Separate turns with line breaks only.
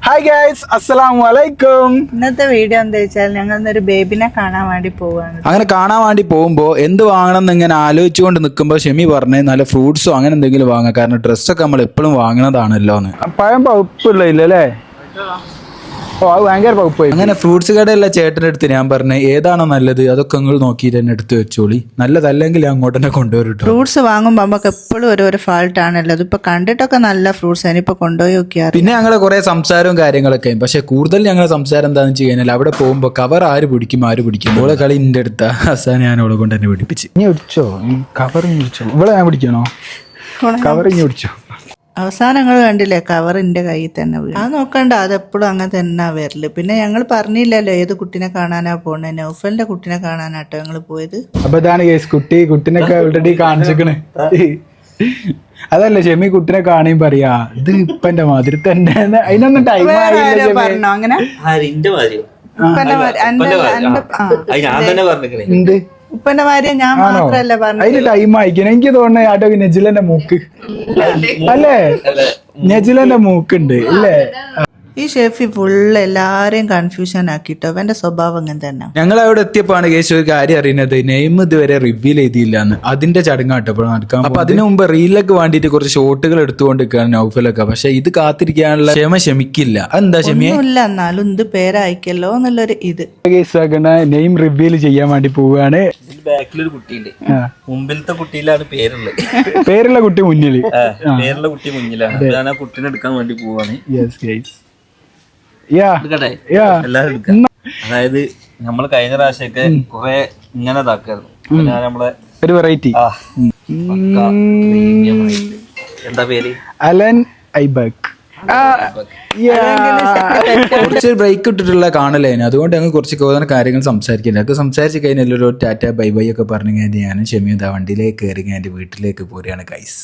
Hi guys, അസ്സലാമു അലൈക്കും.
ഇന്നത്തെ വീഡിയോ എന്താ വെച്ചാൽ ഞങ്ങൾ ഒരു ബേബിനെ കാണാൻ വേണ്ടി പോവാണ്.
അങ്ങനെ കാണാൻ വേണ്ടി പോകുമ്പോൾ എന്ത് വാങ്ങണം എന്ന് ഇങ്ങനെ ആലോചിച്ചുകൊണ്ട് നിൽക്കുമ്പോൾ ഷെമി പറഞ്ഞ് നല്ല ഫ്രൂട്ട്സോ അങ്ങനെ എന്തെങ്കിലും വാങ്ങാം, കാരണം ഡ്രസ്സൊക്കെ നമ്മൾ എപ്പോഴും വാങ്ങണതാണല്ലോ എന്ന്. പഴം പഴുപ്പില്ല ഇല്ലല്ലേ? ഓ, അത് ഭയങ്കര പഴുപ്പായി. അങ്ങനെ ഫ്രൂട്ട്സ് കടയുള്ള ചേട്ടൻ്റെ അടുത്ത് ഞാൻ പറഞ്ഞു ഏതാണോ നല്ലത് അതൊക്കെ നിങ്ങൾ നോക്കിയിട്ട് തന്നെ എടുത്ത് വെച്ചോളി, നല്ലതല്ലെങ്കിൽ അങ്ങോട്ട് തന്നെ കൊണ്ടുവരും.
ഫ്രൂട്ട്സ് വാങ്ങുമ്പോൾ നമുക്ക് എപ്പോഴും ഓരോരോ ഫാൾട്ട് ആണല്ലോ. ഇതിപ്പോ കണ്ടിട്ടൊക്കെ നല്ല ഫ്രൂട്ട്സ് ഇനിയിപ്പോ കൊണ്ടുപോയി നോക്കിയാൽ.
പിന്നെ ഞങ്ങളെ കുറെ സംസാരവും കാര്യങ്ങളൊക്കെ, പക്ഷെ കൂടുതൽ ഞങ്ങളെ സംസാരം എന്താണെന്ന് വെച്ച് കഴിഞ്ഞാൽ അവിടെ പോകുമ്പോൾ കവർ ആര് പിടിക്കും ഓളെ കളി എൻ്റെ അടുത്ത അവസാനം ഞാൻ അവളെ കൊണ്ട് തന്നെ പിടിപ്പിച്ച്. ഇനി പിടിച്ചോ കവർ, ഇവിടെ ഞാൻ പിടിക്കണോ? കവർ ഇനി പിടിച്ചോ.
അവസാനം ഞങ്ങൾ കണ്ടില്ലേ കവർ എൻ്റെ കയ്യിൽ തന്നെ വീണു. അത് നോക്കണ്ട, അതെപ്പോഴും അങ്ങനെ തന്നെ വരല്. പിന്നെ ഞങ്ങൾ പറഞ്ഞില്ലല്ലോ ഏത് കുട്ടീനെ കാണാനാ പോണേ. നൗഫലിന്റെ കുട്ടീനെ കാണാനാട്ടോ ഞങ്ങൾ പോയത്.
അപ്പൊ ഇതാണ് കേസ്, കുട്ടിനൊക്കെ ഓൾറെഡി കാണിച്ചിക്കണ്. അതല്ല ഷെമി കുട്ടിനെ കാണുകയും പറയാ ഇത് ഇപ്പന്റെ മാതിരി തന്നെ. അതിനൊന്നും ടൈം
പറഞ്ഞോ അങ്ങനെ?
എന്ത്
ഉപ്പന്റെ ഭാര്യ ഞാൻ മാത്രല്ല പറഞ്ഞു.
അതിന് ടൈം അയക്കണം. എനിക്ക് തോന്നുന്നത് ആട്ടോ നെജിലന്റെ മൂക്ക് അല്ലേ? നെജിലന്റെ മൂക്കുണ്ട് അല്ലേ?
ഈ ഷെഫി ഫുള്ള് എല്ലാരെയും കൺഫ്യൂഷൻ ആക്കിട്ടോ. അവന്റെ സ്വഭാവം അങ്ങനെ തന്നെ.
ഞങ്ങൾ അവിടെ എത്തിയപ്പോഴാണ് കേസ് ഒരു കാര്യം അറിയുന്നത്, നെയിം ഇതുവരെ റിവീൽ ചെയ്തില്ല എന്ന്. അതിന്റെ ചടങ്ങാട്ടോ ഇപ്പോൾ നടക്കാൻ. അപ്പൊ അതിനു മുമ്പ് റീലൊക്കെ വേണ്ടിട്ട് കുറച്ച് ഷോട്ടുകൾ എടുത്തുകൊണ്ടിരിക്കുകയാണ് നൗഫലൊക്കെ. പക്ഷെ ഇത് കാത്തിരിക്കാനുള്ള ക്ഷമിക്കില്ല. എന്താ ക്ഷമില്ല,
എന്നാലും ഇത് പേരയക്കല്ലോ എന്നുള്ളൊരു ഇത്.
നെയിം റിവീൽ ചെയ്യാൻ വേണ്ടി പോവുകയാണ്.
ബാക്കിലൊരു കുട്ടിയുണ്ട്, മുമ്പിലത്തെ കുട്ടിയിലാണ് പേരുള്ളത്.
പേരുള്ള കുട്ടി മുന്നിൽ,
പേരുള്ള കുട്ടി മുന്നിലാണ്. ഞാൻ ആ കുട്ടീനെ എടുക്കാൻ വേണ്ടി പോവാണ്. അതായത് നമ്മള് കഴിഞ്ഞ പ്രാവശ്യമൊക്കെ കുറെ ഇങ്ങനെ ഇതാക്കായിരുന്നു. ഞാൻ നമ്മളെ
ഒരു വെറൈറ്റി
എന്താ പേര്,
അലൻ ഐബക്. കുറച്ച് ബ്രേക്ക് ഇട്ടിട്ടുള്ള കാണലേന്, അതുകൊണ്ട് ഞങ്ങൾ കുറച്ച് കൂടുതൽ കാര്യങ്ങൾ സംസാരിക്കില്ല. അത് സംസാരിച്ച് കഴിഞ്ഞാൽ ഒരു ടാറ്റ ബൈ ബൈ ഒക്കെ പറഞ്ഞു കഴിഞ്ഞാൽ ഞാൻ ഷെമി വണ്ടിയിലേക്ക് കയറി ഞാൻ എൻ്റെ വീട്ടിലേക്ക് പോരുകയാണ് ഗൈസ്.